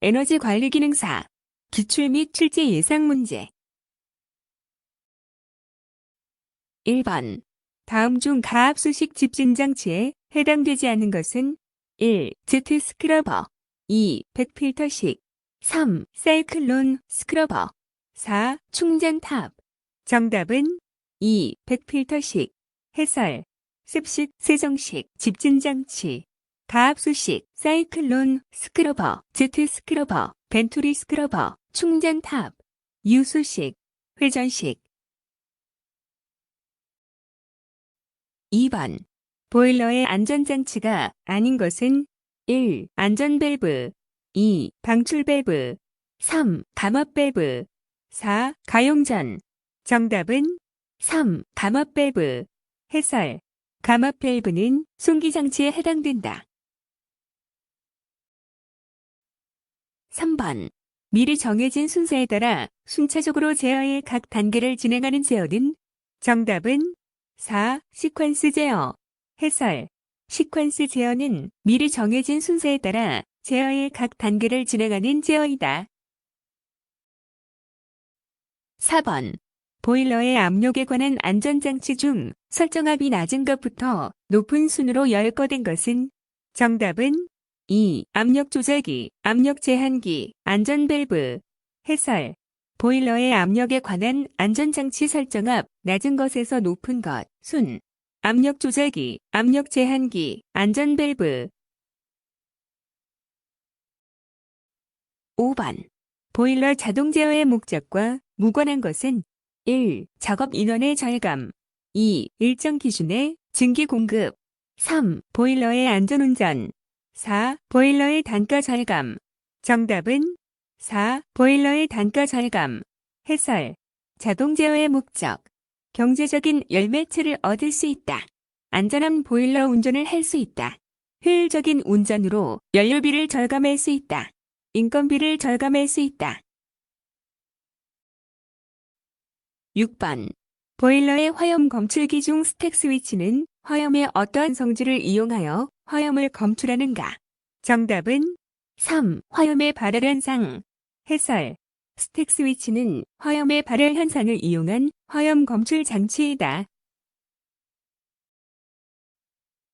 에너지 관리 기능사, 기출 및 실제 예상 문제. 1번. 다음 중 가압수식 집진장치에 해당되지 않는 것은 1. 제트 스크러버 2. 백필터식 3. 사이클론 스크러버 4. 충전탑. 정답은 2. 백필터식. 해설. 습식, 세정식, 집진장치. 가압수식, 사이클론 스크러버, 제트 스크러버, 벤투리 스크러버, 충전탑. 유수식, 회전식. 2번. 보일러의 안전장치가 아닌 것은 1. 안전밸브 2. 방출밸브 3. 감압밸브 4. 가용전. 정답은 3. 감압밸브. 해설. 감압밸브는 송기장치에 해당된다. 3번. 미리 정해진 순서에 따라 순차적으로 제어의 각 단계를 진행하는 제어는 정답은 4. 시퀀스 제어. 해설. 시퀀스 제어는 미리 정해진 순서에 따라 제어의 각 단계를 진행하는 제어이다. 4번. 보일러의 압력에 관한 안전장치 중 설정압이 낮은 것부터 높은 순으로 열거된 것은 정답은 2. 압력 조절기, 압력 제한기, 안전밸브. 해설. 보일러의 압력에 관한 안전장치 설정압 낮은 것에서 높은 것, 순. 압력 조절기, 압력 제한기, 안전밸브. 5번. 보일러 자동 제어의 목적과 무관한 것은 1. 작업 인원의 절감 2. 일정 기준의 증기 공급 3. 보일러의 안전운전 4. 보일러의 단가 절감. 정답은 4. 보일러의 단가 절감. 해설. 자동 제어의 목적. 경제적인 열매체를 얻을 수 있다. 안전한 보일러 운전을 할 수 있다. 효율적인 운전으로 연료비를 절감할 수 있다. 인건비를 절감할 수 있다. 6번. 보일러의 화염 검출기 중 스택 스위치는 화염의 어떠한 성질을 이용하여 화염을 검출하는가? 정답은 3. 화염의 발열 현상. 해설. 스택 스위치는 화염의 발열 현상을 이용한 화염 검출 장치이다.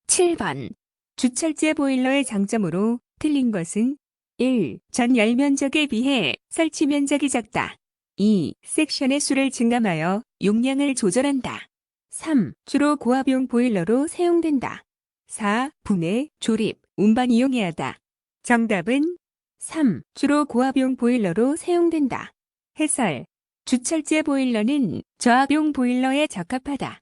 7번. 주철제 보일러의 장점으로 틀린 것은 1. 전열 면적에 비해 설치 면적이 작다. 2. 섹션의 수를 증감하여 용량을 조절한다. 3. 주로 고압용 보일러로 사용된다. 4. 분해, 조립, 운반 이용해야 하다. 정답은 3. 주로 고압용 보일러로 사용된다. 해설. 주철제 보일러는 저압용 보일러에 적합하다.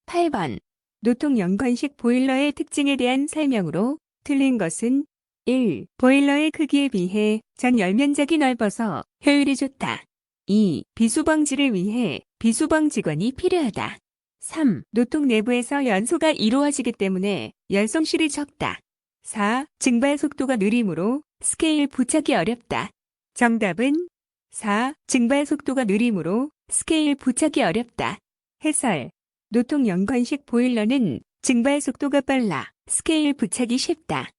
8번. 노통 연관식 보일러의 특징에 대한 설명으로 틀린 것은 1. 보일러의 크기에 비해 전 열면적이 넓어서 효율이 좋다. 2. 비수 방지를 위해 비수 방지관이 필요하다. 3. 노통 내부에서 연소가 이루어지기 때문에 열성실이 적다. 4. 증발 속도가 느리므로 스케일 부착이 어렵다. 정답은 4. 증발 속도가 느리므로 스케일 부착이 어렵다. 해설. 노통 연관식 보일러는 증발 속도가 빨라 스케일 부착이 쉽다.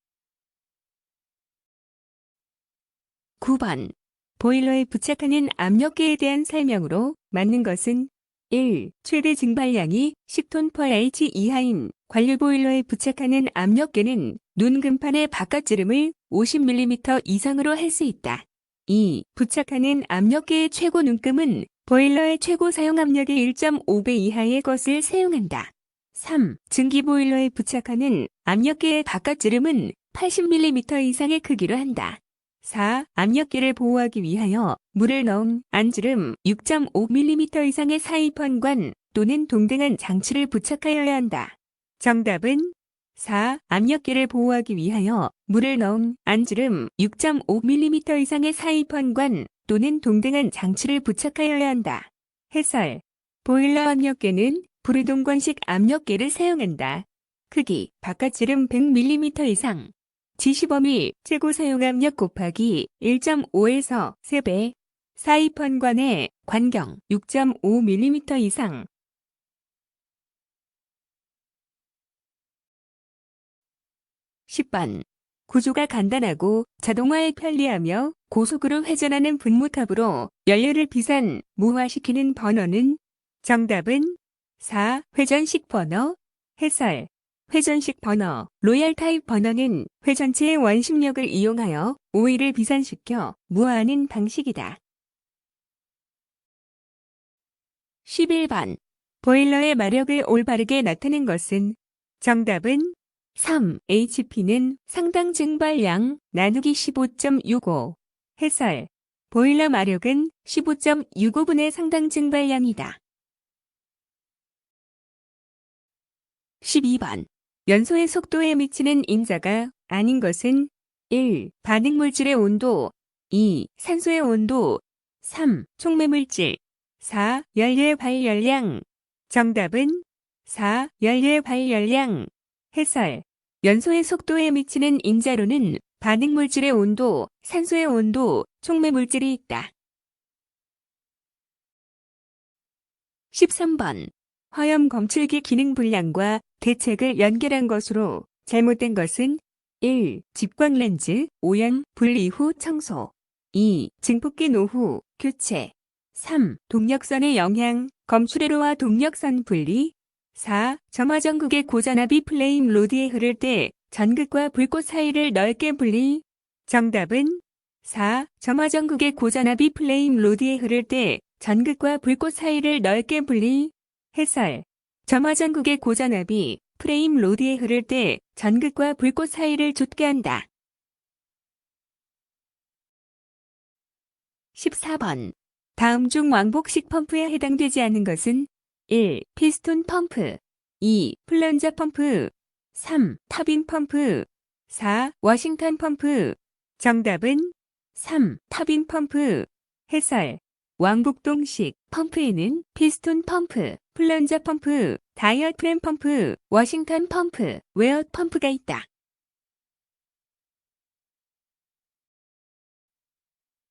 9번. 보일러에 부착하는 압력계에 대한 설명으로 맞는 것은 1. 최대 증발량이 10톤/h 이하인 관료보일러에 부착하는 압력계는 눈 금판의 바깥지름을 50mm 이상으로 할 수 있다. 2. 부착하는 압력계의 최고 눈금은 보일러의 최고 사용 압력의 1.5배 이하의 것을 사용한다. 3. 증기보일러에 부착하는 압력계의 바깥지름은 80mm 이상의 크기로 한다. 4. 압력계를 보호하기 위하여 물을 넣은 안주름 6.5mm 이상의 사이펀관 또는 동등한 장치를 부착하여야 한다. 정답은 4. 압력계를 보호하기 위하여 물을 넣은 안주름 6.5mm 이상의 사이펀관 또는 동등한 장치를 부착하여야 한다. 해설. 보일러 압력계는 불이동관식 압력계를 사용한다. 크기 바깥지름 100mm 이상. 지시범위 최고 사용압력 곱하기 1.5에서 3배. 사이펀관의 관경 6.5mm 이상. 10번. 구조가 간단하고 자동화에 편리하며 고속으로 회전하는 분무탑으로 연료를 비산, 무화시키는 버너는 정답은 4. 회전식 버너. 해설. 회전식 버너, 로얄 타입 버너는 회전체의 원심력을 이용하여 오일을 비산시켜 무화하는 방식이다. 11번. 보일러의 마력을 올바르게 나타낸 것은 정답은 3. HP는 상당 증발량 나누기 15.65. 해설. 보일러 마력은 15.65분의 상당 증발량이다. 12번. 연소의 속도에 미치는 인자가 아닌 것은 1. 반응물질의 온도 2. 산소의 온도 3. 촉매물질 4. 연료의 발열량. 정답은 4. 연료의 발열량. 해설. 연소의 속도에 미치는 인자로는 반응물질의 온도, 산소의 온도, 촉매물질이 있다. 13번. 화염 검출기 기능 불량과 대책을 연결한 것으로 잘못된 것은 1. 집광 렌즈, 오염, 분리 후 청소 2. 증폭기 노후, 교체 3. 동력선의 영향, 검출회로와 동력선 분리 4. 점화전극의 고전압이 플레임 로드에 흐를 때 전극과 불꽃 사이를 넓게 분리. 정답은 4. 점화전극의 고전압이 플레임 로드에 흐를 때 전극과 불꽃 사이를 넓게 분리. 해설. 점화전극의 고전압이 프레임 로드에 흐를 때 전극과 불꽃 사이를 좁게 한다. 14번. 다음 중 왕복식 펌프에 해당되지 않은 것은 1. 피스톤 펌프 2. 플런저 펌프 3. 터빈 펌프 4. 워싱턴 펌프. 정답은 3. 터빈 펌프. 해설. 왕복동식 펌프에는 피스톤 펌프, 플런저 펌프, 다이어프램 펌프, 워싱턴 펌프, 웨어 펌프가 있다.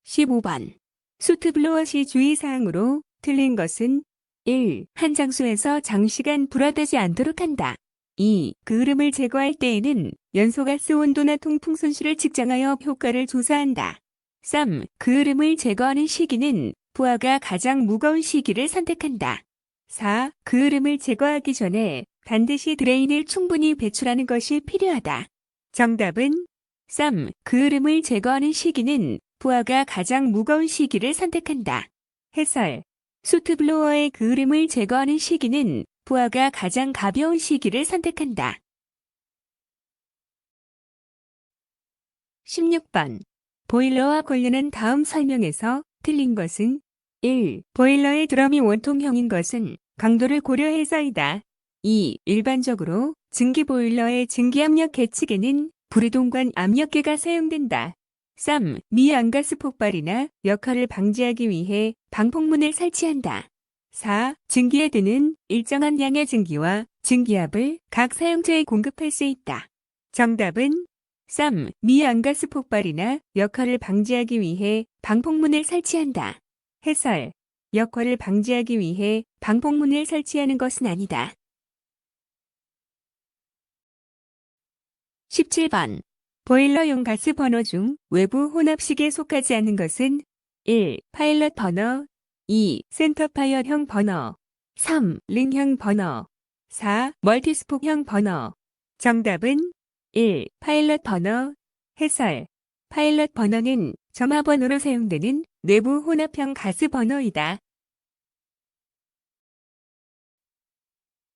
15번. 수트블로어 시 주의사항으로 틀린 것은 1. 한 장소에서 장시간 불화되지 않도록 한다. 2. 그을음을 제거할 때에는 연소가스 온도나 통풍 손실을 측정하여 효과를 조사한다. 3. 그을음을 제거하는 시기는 부하가 가장 무거운 시기를 선택한다. 4. 그을음을 제거하기 전에 반드시 드레인을 충분히 배출하는 것이 필요하다. 정답은 3. 그을음을 제거하는 시기는 부하가 가장 무거운 시기를 선택한다. 해설. 수트블로어의 그을음을 제거하는 시기는 부하가 가장 가벼운 시기를 선택한다. 16번. 보일러와 관련한 다음 설명에서 틀린 것은 1. 보일러의 드럼이 원통형인 것은 강도를 고려해서이다. 2. 일반적으로 증기보일러의 증기압력 계측에는 불이동관 압력계가 사용된다. 3. 미안가스 폭발이나 역할을 방지하기 위해 방폭문을 설치한다. 4. 증기에 드는 일정한 양의 증기와 증기압을 각 사용자에 공급할 수 있다. 정답은 3. 미안가스 폭발이나 역할을 방지하기 위해 방폭문을 설치한다. 해설. 역할을 방지하기 위해 방폭문을 설치하는 것은 아니다. 17번. 보일러용 가스 버너 중 외부 혼합식에 속하지 않은 것은 1. 파일럿 버너 2. 센터 파이어형 버너 3. 링형 버너 4. 멀티스폭형 버너. 정답은 1. 파일럿 버너. 해설. 파일럿 버너는 점화번호로 사용되는 내부 혼합형 가스 버너이다.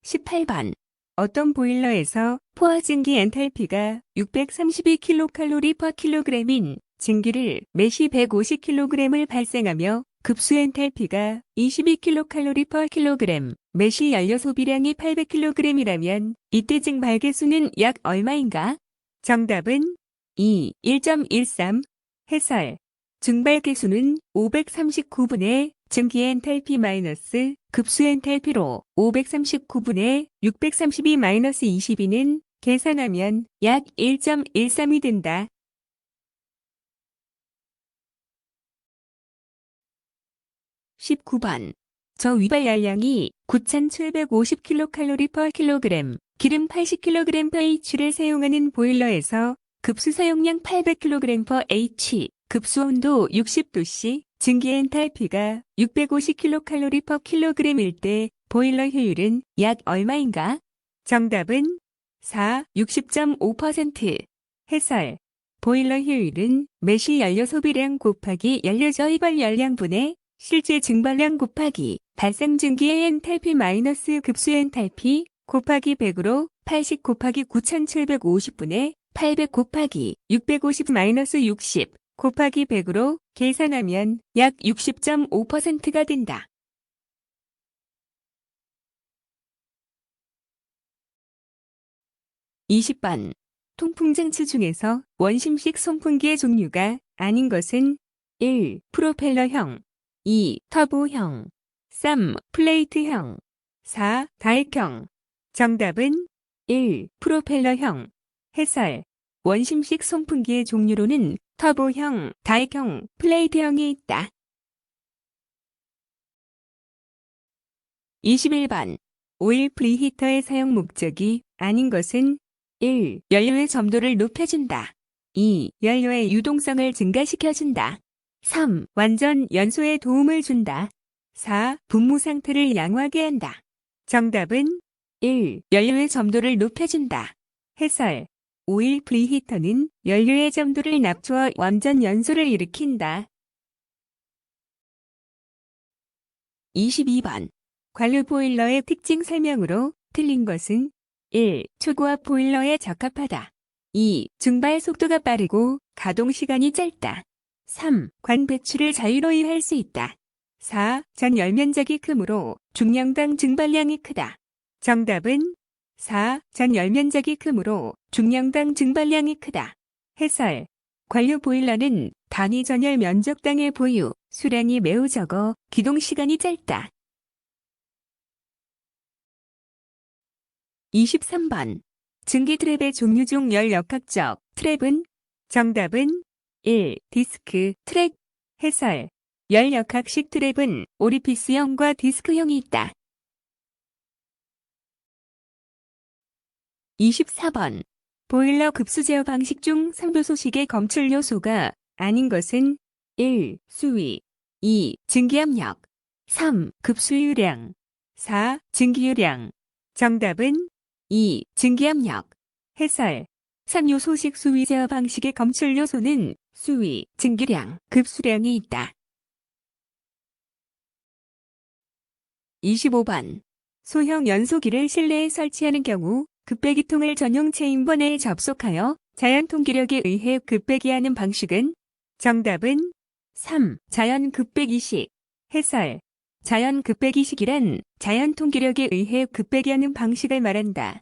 18번. 어떤 보일러에서 포화 증기 엔탈피가 632kcal/kg인 증기를 매시 150kg을 발생하며 급수 엔탈피가 22kcal/kg, 매시 연료 소비량이 800kg이라면 이때 증발계수는 약 얼마인가? 정답은 2. 1.13. 해설. 증발계수는 539분의 증기 엔탈피 마이너스 급수 엔탈피로 539분의 632-22는 계산하면 약 1.13이 된다. 19번. 저위발 열량이 9,750kcal/kg, 기름 80kg/H를 사용하는 보일러에서 급수 사용량 800kg/h, 급수 온도 60도씨, 증기 엔탈피가 650kcal/kg일 때 보일러 효율은 약 얼마인가? 정답은 4, 60.5%. 해설. 보일러 효율은 매시 연료 소비량 곱하기 연료 저입할 열량분의 실제 증발량 곱하기 발생 증기의 엔탈피 마이너스 급수 엔탈피 곱하기 100으로 80 곱하기 9750분의 800 곱하기 650 마이너스 60 곱하기 100으로 계산하면 약 60.5%가 된다. (20번) 통풍장치 중에서 원심식 송풍기의 종류가 아닌 것은 1. 프로펠러형 2. 터보형 3. 플레이트형 4. 다액형. 정답은 1. 프로펠러형. 해설. 원심식 송풍기의 종류로는 터보형, 다액형, 플레이트형이 있다. 21번. 오일 프리히터의 사용 목적이 아닌 것은 1. 연료의 점도를 높여준다. 2. 연료의 유동성을 증가시켜준다. 3. 완전 연소에 도움을 준다. 4. 분무 상태를 양호하게 한다. 정답은 1. 연료의 점도를 높여준다. 해설. 오일 프리히터는 연료의 점도를 낮추어 완전 연소를 일으킨다. 22번. 관료 보일러의 특징 설명으로 틀린 것은 1. 초고압 보일러에 적합하다. 2. 증발 속도가 빠르고 가동 시간이 짧다. 3. 관 배출을 자유로이 할 수 있다. 4. 전 열면적이 크므로 중량당 증발량이 크다. 정답은 4. 전 열면적이 크므로 중량당 증발량이 크다. 해설. 관료 보일러는 단위 전열 면적당의 보유, 수량이 매우 적어 기동 시간이 짧다. 23번. 증기 트랩의 종류 중 열 역학적 트랩은? 정답은 1. 디스크 트랩. 해설. 열 역학식 트랩은 오리피스형과 디스크형이 있다. 24번. 보일러 급수 제어 방식 중 상부소식의 검출 요소가 아닌 것은 1. 수위 2. 증기압력 3. 급수유량 4. 증기유량. 정답은 2. 증기압력. 해설. 3요소식 수위 제어 방식의 검출 요소는 수위, 증기량, 급수량이 있다. 25번. 소형 연소기를 실내에 설치하는 경우 급배기통을 전용 체인번에 접속하여 자연 통기력에 의해 급배기하는 방식은? 정답은 3. 자연 급배기식. 해설. 자연 급배기식이란 자연 통기력에 의해 급배기하는 방식을 말한다.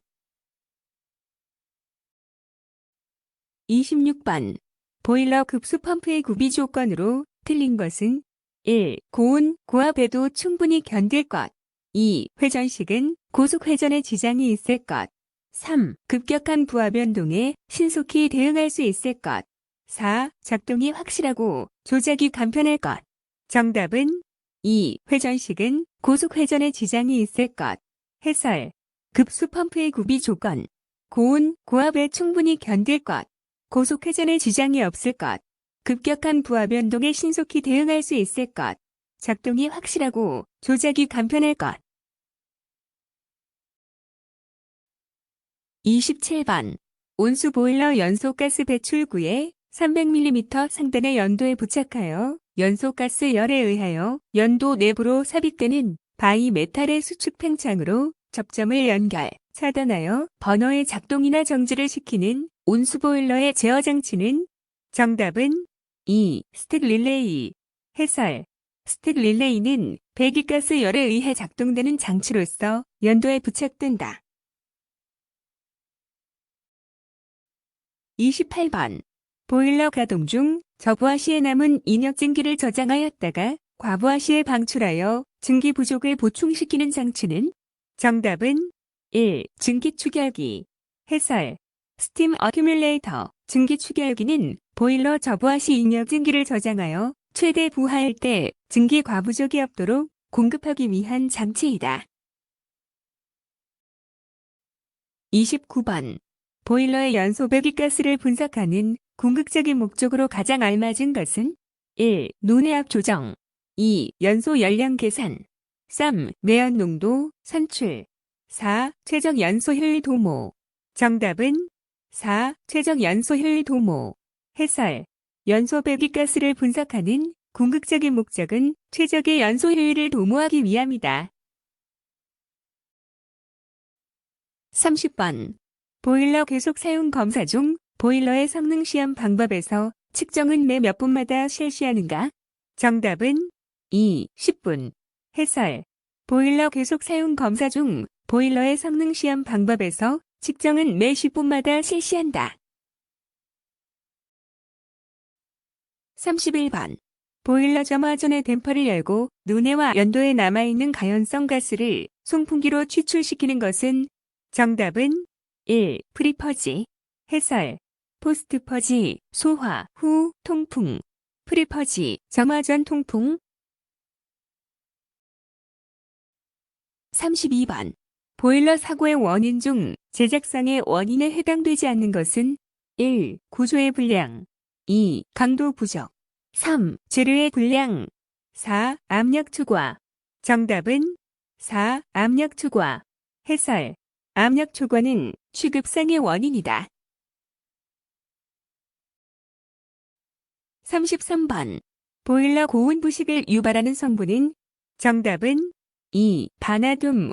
26번. 보일러 급수 펌프의 구비 조건으로 틀린 것은 1. 고온, 고압에도 충분히 견딜 것. 2. 회전식은 고속 회전에 지장이 있을 것. 3. 급격한 부하 변동에 신속히 대응할 수 있을 것. 4. 작동이 확실하고 조작이 간편할 것. 정답은 2. 회전식은 고속 회전에 지장이 있을 것. 해설. 급수 펌프의 구비 조건. 고온, 고압에 충분히 견딜 것. 고속 회전에 지장이 없을 것. 급격한 부하 변동에 신속히 대응할 수 있을 것. 작동이 확실하고 조작이 간편할 것. 27번. 온수 보일러 연소가스 배출구에 300mm 상단의 연도에 부착하여 연소가스 열에 의하여 연도 내부로 삽입되는 바이 메탈의 수축 팽창으로 접점을 연결, 차단하여 버너의 작동이나 정지를 시키는 온수 보일러의 제어 장치는? 정답은 2. 스택 릴레이. 해설. 스택 릴레이는 배기가스 열에 의해 작동되는 장치로서 연도에 부착된다. 28번. 보일러 가동 중 저부하 시에 남은 인역 증기를 저장하였다가 과부하 시에 방출하여 증기 부족을 보충시키는 장치는? 정답은 1. 증기 추결기. 해설. 스팀 어큐뮬레이터. 증기 추결기는 보일러 저부하 시 인역 증기를 저장하여 최대 부하일 때 증기 과부족이 없도록 공급하기 위한 장치이다. 29번. 보일러의 연소 배기가스를 분석하는 궁극적인 목적으로 가장 알맞은 것은 1. 논외압 조정 2. 연소 열량 계산 3. 매연 농도 산출 4. 최적 연소 효율 도모 정답은 4. 최적 연소 효율 도모 해설 연소 배기가스를 분석하는 궁극적인 목적은 최적의 연소 효율을 도모하기 위함이다. 30번. 보일러 계속 사용 검사 중 보일러의 성능 시험 방법에서 측정은 매 몇 분마다 실시하는가? 정답은 2. 10분. 해설. 보일러 계속 사용 검사 중 보일러의 성능 시험 방법에서 측정은 매 10분마다 실시한다. 31번. 보일러 점화 전에 댐퍼를 열고 논해와 연도에 남아있는 가연성 가스를 송풍기로 추출시키는 것은 정답은 1. 프리퍼지. 해설. 포스트퍼지, 소화, 후, 통풍. 프리퍼지, 점화 전 통풍. 32번. 보일러 사고의 원인 중 제작상의 원인에 해당되지 않는 것은 1. 구조의 불량 2. 강도 부족 3. 재료의 불량 4. 압력 초과 정답은 4. 압력 초과 해설 압력 초과는 취급상의 원인이다. 33번. 보일러 고온 부식을 유발하는 성분은 정답은 2. 바나듐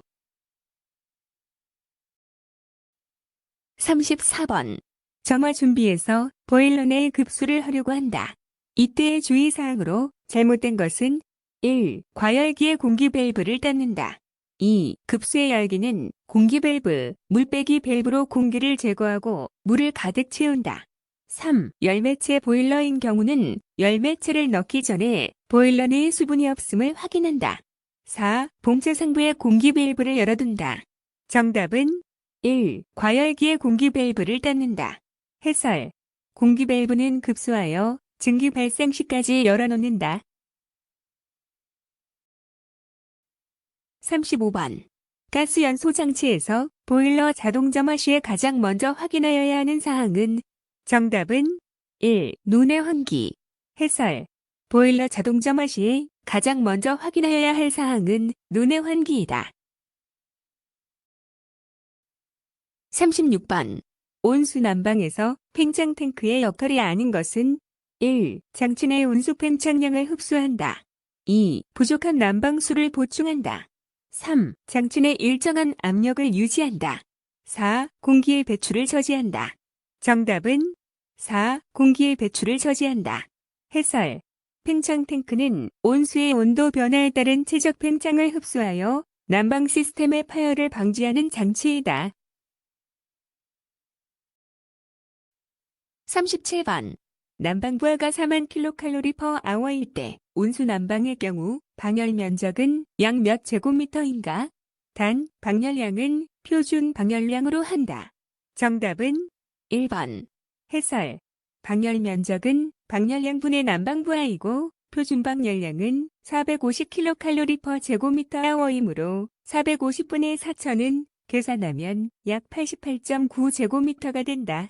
34번. 점화 준비에서 보일러 내에 급수를 하려고 한다. 이때의 주의사항으로 잘못된 것은 1. 과열기의 공기 밸브를 닫는다. 2. 급수의 열기는 공기 밸브, 물빼기 밸브로 공기를 제거하고 물을 가득 채운다. 3. 열매체 보일러인 경우는 열매체를 넣기 전에 보일러 내에 수분이 없음을 확인한다. 4. 봉체 상부의 공기 밸브를 열어둔다. 정답은 1. 과열기의 공기 밸브를 닫는다. 해설. 공기 밸브는 급수하여 증기 발생 시까지 열어놓는다. 35번. 가스 연소 장치에서 보일러 자동 점화 시에 가장 먼저 확인하여야 하는 사항은 정답은 1. 논의 환기. 해설. 보일러 자동 점화 시에 가장 먼저 확인하여야 할 사항은 논의 환기이다. 36번. 온수 난방에서 팽창 탱크의 역할이 아닌 것은 1. 장치 내 온수 팽창량을 흡수한다. 2. 부족한 난방수를 보충한다. 3. 장치 내 일정한 압력을 유지한다. 4. 공기의 배출을 저지한다. 정답은 4. 공기의 배출을 저지한다. 해설. 팽창 탱크는 온수의 온도 변화에 따른 최적 팽창을 흡수하여 난방 시스템의 파열을 방지하는 장치이다. 37번. 난방부하가 4만 kcal/h일 때 온수 난방의 경우 방열 면적은 약 몇 제곱미터인가? 단, 방열량은 표준 방열량으로 한다. 정답은 1번. 해설. 방열 면적은 방열량분의 난방부하이고 표준 방열량은 450kcal/제곱미터이므로 450분의 4천은 계산하면 약 88.9제곱미터가 된다.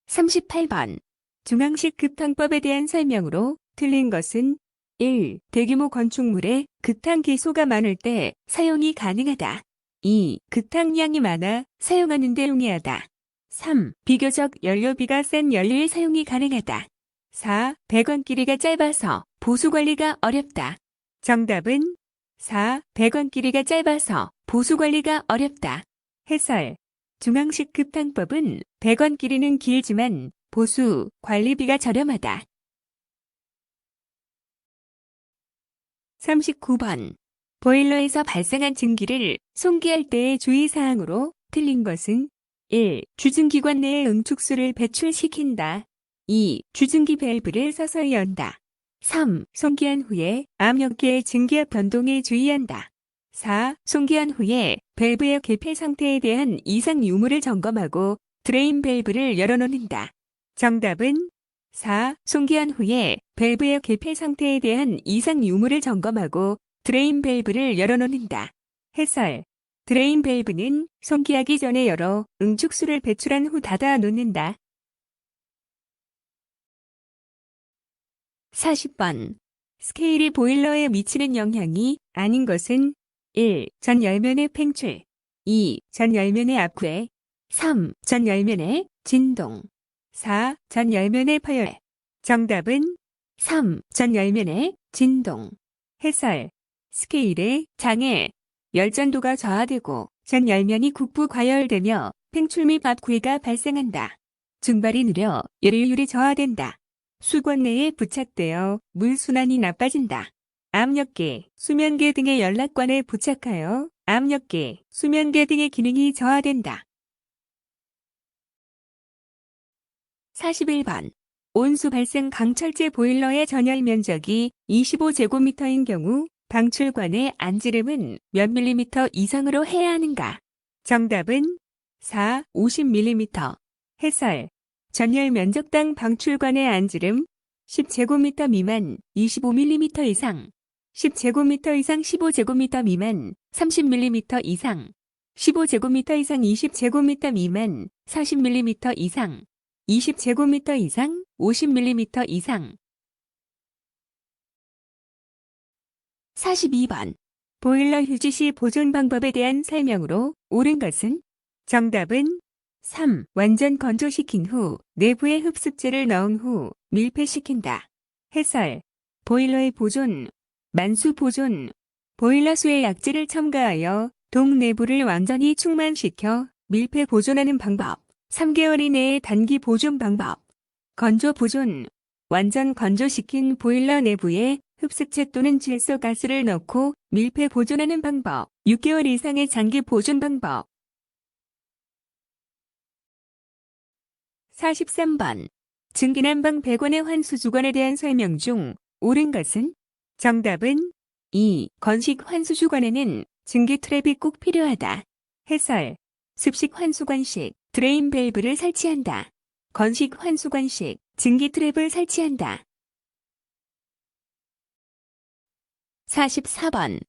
38번. 중앙식 급탕법에 대한 설명으로 틀린 것은 1. 대규모 건축물에 급탕 기소가 많을 때 사용이 가능하다. 2. 급탕량이 많아 사용하는 데 용이하다. 3. 비교적 연료비가 싼 연료의 사용이 가능하다. 4. 배관 길이가 짧아서 보수관리가 어렵다. 정답은 4. 배관 길이가 짧아서 보수관리가 어렵다. 해설. 중앙식 급탕법은 배관 길이는 길지만 보수, 관리비가 저렴하다. 39번. 보일러에서 발생한 증기를 송기할 때의 주의사항으로 틀린 것은 1. 주증기관 내에 응축수를 배출시킨다. 2. 주증기 밸브를 서서히 연다. 3. 송기한 후에 압력계의 증기압 변동에 주의한다. 4. 송기한 후에 밸브의 개폐 상태에 대한 이상 유무를 점검하고 드레인 밸브를 열어놓는다. 정답은 4. 송기한 후에 밸브의 개폐 상태에 대한 이상 유무를 점검하고 드레인 밸브를 열어놓는다. 해설. 드레인 밸브는 손기하기 전에 열어 응축수를 배출한 후 닫아 놓는다. 40번. 스케일이 보일러에 미치는 영향이 아닌 것은 1. 전 열면의 팽출 2. 전 열면의 압괴 3. 전 열면의 진동 4. 전 열면의 파열 정답은 3. 전 열면의 진동 해설 스케일의 장애 열전도가 저하되고 전 열면이 국부 과열되며 팽출 및 압괴가 발생한다. 증발이 느려 열효율이 저하된다. 수건 내에 부착되어 물순환이 나빠진다. 압력계, 수면계 등의 연락관에 부착하여 압력계, 수면계 등의 기능이 저하된다. 41번. 온수 발생 강철제 보일러의 전열 면적이 25제곱미터인 경우 방출관의 안지름은 몇 밀리미터 이상으로 해야 하는가? 정답은 4. 50mm. 해설 전열 면적당 방출관의 안지름 10제곱미터 미만 25mm 이상 10제곱미터 이상 15제곱미터 미만 30mm 이상 15제곱미터 이상 20제곱미터 미만 40mm 이상 20제곱미터 이상 50mm 이상 42번. 보일러 휴지 시 보존 방법에 대한 설명으로 옳은 것은? 정답은 3. 완전 건조시킨 후 내부에 흡습제를 넣은 후 밀폐시킨다. 해설 보일러의 보존, 만수 보존 보일러수에 약재를 첨가하여 동 내부를 완전히 충만시켜 밀폐 보존하는 방법 3개월 이내의 단기 보존 방법 건조 보존 완전 건조시킨 보일러 내부에 흡습제 또는 질소가스를 넣고 밀폐 보존하는 방법 6개월 이상의 장기 보존 방법 43번. 증기난방 100원의 환수주관에 대한 설명 중 옳은 것은? 정답은 2. 건식 환수주관에는 증기 트랩이 꼭 필요하다. 해설 습식 환수관식 드레인 밸브를 설치한다. 건식 환수관식 증기 트랩을 설치한다. 44번.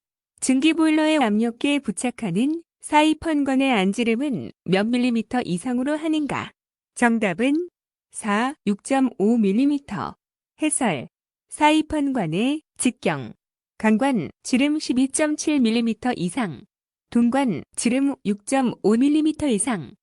증기보일러의 압력계에 부착하는 사이펀관의 안지름은 몇 밀리미터 이상으로 하는가? 정답은 4. 6.5mm. 해설 사이펀관의 직경 강관 지름 12.7mm 이상 동관 지름 6.5mm 이상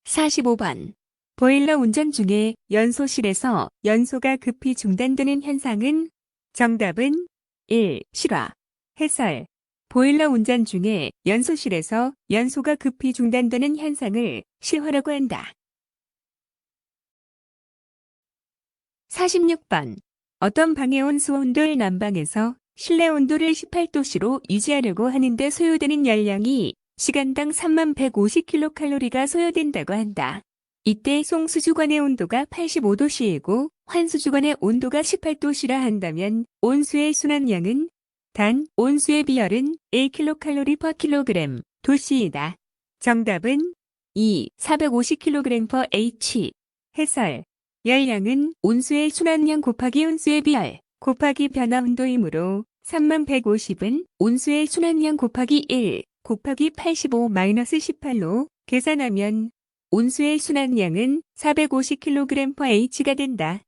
45번. 보일러 운전 중에 연소실에서 연소가 급히 중단되는 현상은? 정답은 1. 실화 해설 보일러 운전 중에 연소실에서 연소가 급히 중단되는 현상을 실화라고 한다. 46번. 어떤 방의 온수 온도를 난방에서 실내 온도를 18도씨로 유지하려고 하는데 소요되는 열량이 시간당 3150kcal가 소요된다고 한다. 이때 송수주관의 온도가 85도씨이고 환수주관의 온도가 18도씨라 한다면 온수의 순환량은 단 온수의 비열은 1kcal/kg 도씨이다. 정답은 2. 450kg/h. 해설 열량은 온수의 순환량 곱하기 온수의 비열 곱하기 변화온도이므로 3150은 온수의 순환량 곱하기 1 곱하기 85-18로 계산하면 온수의 순환량은 450kg/h가 된다.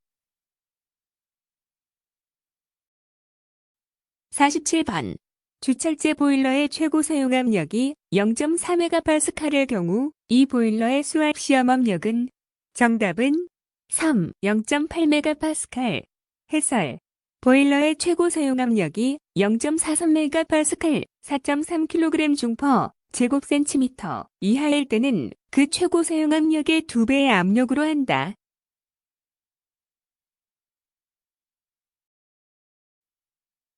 47번. 주철제 보일러의 최고 사용압력이 0.4MPa의 경우 이 보일러의 수압 시험압력은? 정답은 3. 0.8MPa. 해설 보일러의 최고 사용압력이 0.43MPa 4.3kg 중퍼 제곱센티미터 이하일 때는 그 최고 사용압력의 2배의 압력으로 한다.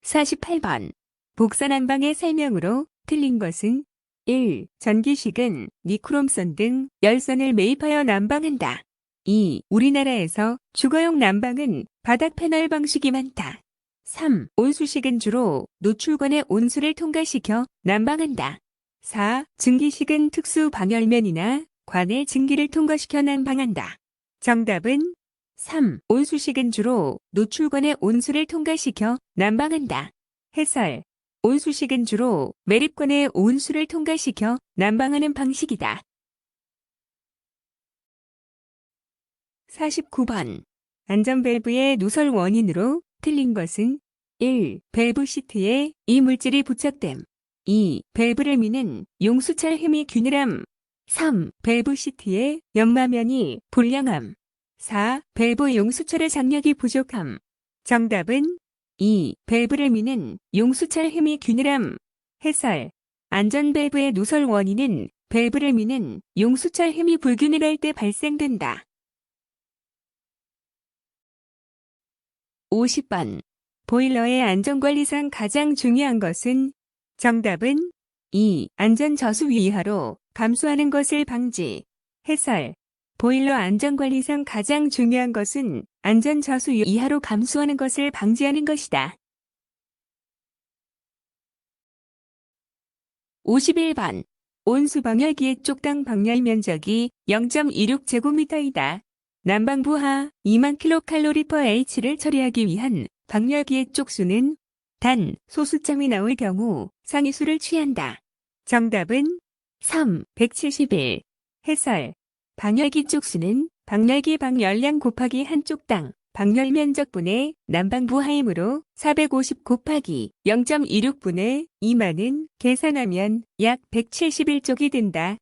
48번. 복선난방의 설명으로 틀린 것은? 1. 전기식은 니크롬선 등 열선을 매입하여 난방한다. 2. 우리나라에서 주거용 난방은 바닥 패널 방식이 많다. 3. 온수식은 주로 노출관의 온수를 통과시켜 난방한다. 4. 증기식은 특수 방열면이나 관의 증기를 통과시켜 난방한다. 정답은 3. 온수식은 주로 노출관의 온수를 통과시켜 난방한다. 해설 온수식은 주로 매립관에 온수를 통과시켜 난방하는 방식이다. 49번. 안전밸브의 누설 원인으로 틀린 것은 1. 밸브 시트에 이물질이 부착됨. 2. 밸브를 미는 용수철 힘이 균일함. 3. 밸브 시트의 연마면이 불량함. 4. 밸브 용수철의 장력이 부족함. 정답은 2. 밸브를 미는 용수철 힘이 균일함. 해설. 안전밸브의 누설 원인은 밸브를 미는 용수철 힘이 불균일할 때 발생된다. 50번. 보일러의 안전관리상 가장 중요한 것은 정답은 2. 안전저수 이하로 감소하는 것을 방지. 해설. 보일러 안전관리상 가장 중요한 것은 안전저수 이하로 감소하는 것을 방지하는 것이다. 51번. 온수방열기의 쪽당 방열 면적이 0.26제곱미터이다. 난방부하 2만 kcal/H를 처리하기 위한 방열기의 쪽수는 단 소수점이 나올 경우 상위수를 취한다. 정답은 3. 171. 해설. 방열기 쪽수는 방열기 방열량 곱하기 한 쪽당 방열 면적분의 난방부하이므로 450 곱하기 0.26분의 2만은 계산하면 약 171쪽이 된다.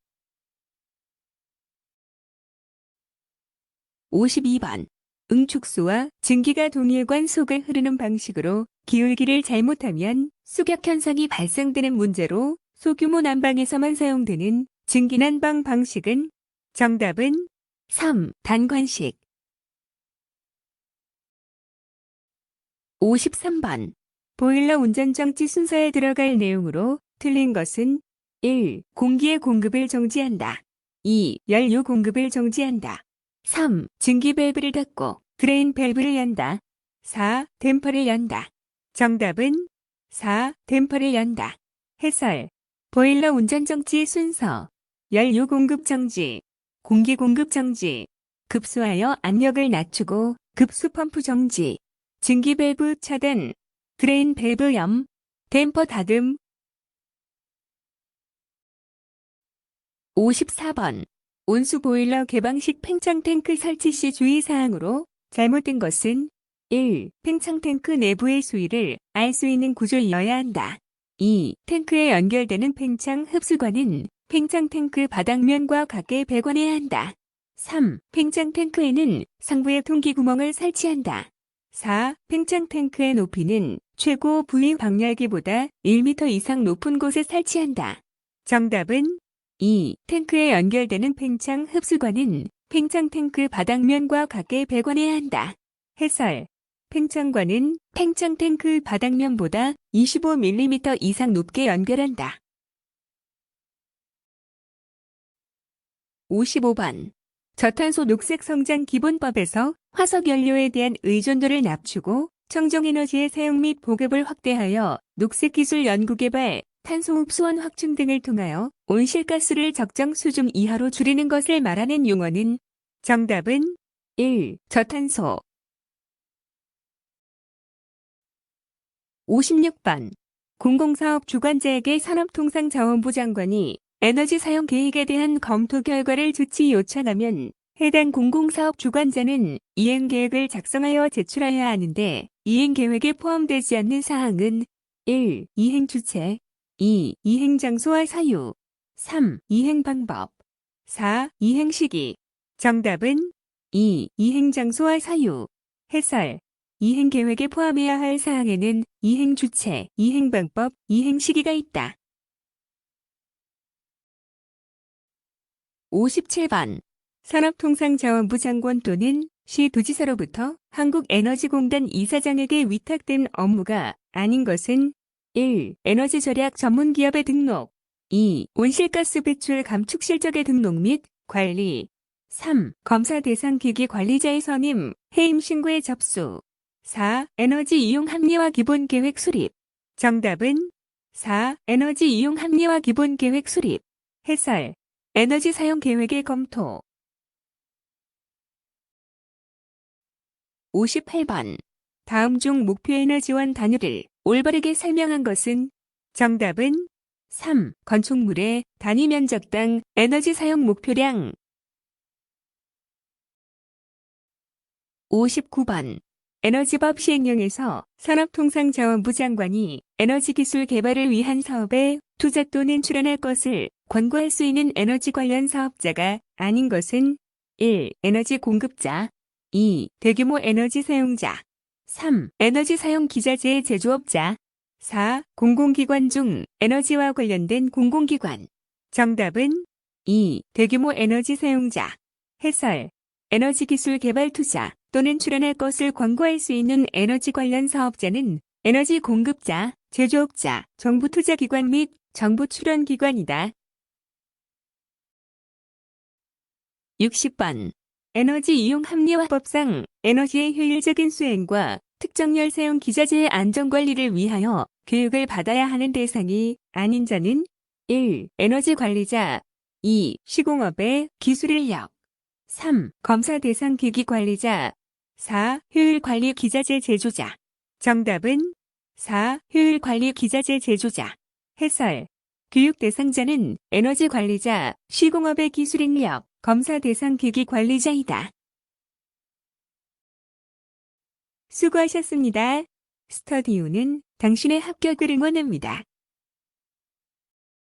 52번. 응축소와 증기가 동일관 속을 흐르는 방식으로 기울기를 잘못하면 수격 현상이 발생되는 문제로 소규모 난방에서만 사용되는 증기난방 방식은 정답은 3. 단관식. 53번. 보일러 운전정지 순서에 들어갈 내용으로 틀린 것은 1. 공기의 공급을 정지한다. 2. 연료 공급을 정지한다. 3. 증기 밸브를 닫고 드레인 밸브를 연다. 4. 댐퍼를 연다. 정답은 4. 댐퍼를 연다. 해설. 보일러 운전정지 순서. 연료 공급 정지, 공기 공급 정지, 급수하여 압력을 낮추고 급수 펌프 정지, 증기 밸브 차단, 드레인 밸브 염, 댐퍼 닫음. 54번. 온수 보일러 개방식 팽창 탱크 설치 시 주의사항으로 잘못된 것은 1. 팽창 탱크 내부의 수위를 알 수 있는 구조이어야 한다. 2. 탱크에 연결되는 팽창 흡수관은 팽창 탱크 바닥면과 같게 배관해야 한다. 3. 팽창 탱크에는 상부에 통기 구멍을 설치한다. 4. 팽창 탱크의 높이는 최고 부위 방열기보다 1m 이상 높은 곳에 설치한다. 정답은 2. 탱크에 연결되는 팽창 흡수관은 팽창 탱크 바닥면과 같게 배관해야 한다. 해설. 팽창관은 팽창 탱크 바닥면보다 25mm 이상 높게 연결한다. 55번. 저탄소 녹색 성장 기본법에서 화석 연료에 대한 의존도를 낮추고 청정에너지의 사용 및 보급을 확대하여 녹색 기술 연구개발, 탄소 흡수원 확충 등을 통하여 온실가스를 적정 수준 이하로 줄이는 것을 말하는 용어는 정답은 1. 저탄소. 56번. 공공사업 주관자에게 산업통상자원부 장관이 에너지 사용 계획에 대한 검토 결과를 조치 요청하면 해당 공공사업 주관자는 이행계획을 작성하여 제출해야 하는데 이행계획에 포함되지 않는 사항은 1. 이행 주체, 2. 이행 장소와 사유, 3. 이행 방법, 4. 이행 시기. 정답은 2. 이행 장소와 사유. 해설. 이행 계획에 포함해야 할 사항에는 이행 주체, 이행 방법, 이행 시기가 있다. 57번. 산업통상자원부 장관 또는 시도지사로부터 한국에너지공단 이사장에게 위탁된 업무가 아닌 것은 1. 에너지 절약 전문 기업의 등록, 2. 온실가스 배출 감축 실적의 등록 및 관리, 3. 검사 대상 기기 관리자의 선임, 해임 신고의 접수, 4. 에너지 이용 합리화 기본 계획 수립. 정답은 4. 에너지 이용 합리화 기본 계획 수립. 해설. 에너지 사용 계획의 검토. 58번. 다음 중 목표 에너지원 단위를 올바르게 설명한 것은 정답은 3. 건축물의 단위 면적당 에너지 사용 목표량. 59번. 에너지법 시행령에서 산업통상자원부 장관이 에너지기술 개발을 위한 사업에 투자 또는 출연할 것을 권고할 수 있는 에너지 관련 사업자가 아닌 것은 1. 에너지 공급자 2. 대규모 에너지 사용자 3. 에너지 사용 기자재 제조업자 4. 공공기관 중 에너지와 관련된 공공기관. 정답은 2. 대규모 에너지 사용자. 해설. 에너지 기술 개발 투자 또는 출연할 것을 권고할 수 있는 에너지 관련 사업자는 에너지 공급자, 제조업자, 정부 투자기관 및 정부 출연기관이다. 60번. 에너지 이용 합리화법상 에너지의 효율적인 수행과 특정 열 사용 기자재의 안전관리를 위하여 교육을 받아야 하는 대상이 아닌 자는 1. 에너지 관리자 2. 시공업의 기술 인력 3. 검사 대상 기기 관리자 4. 효율 관리 기자재 제조자. 정답은 4. 효율 관리 기자재 제조자. 해설. 교육 대상자는 에너지 관리자, 시공업의 기술 인력, 검사 대상 기기 관리자이다. 수고하셨습니다. 스터디오는 당신의 합격을 응원합니다.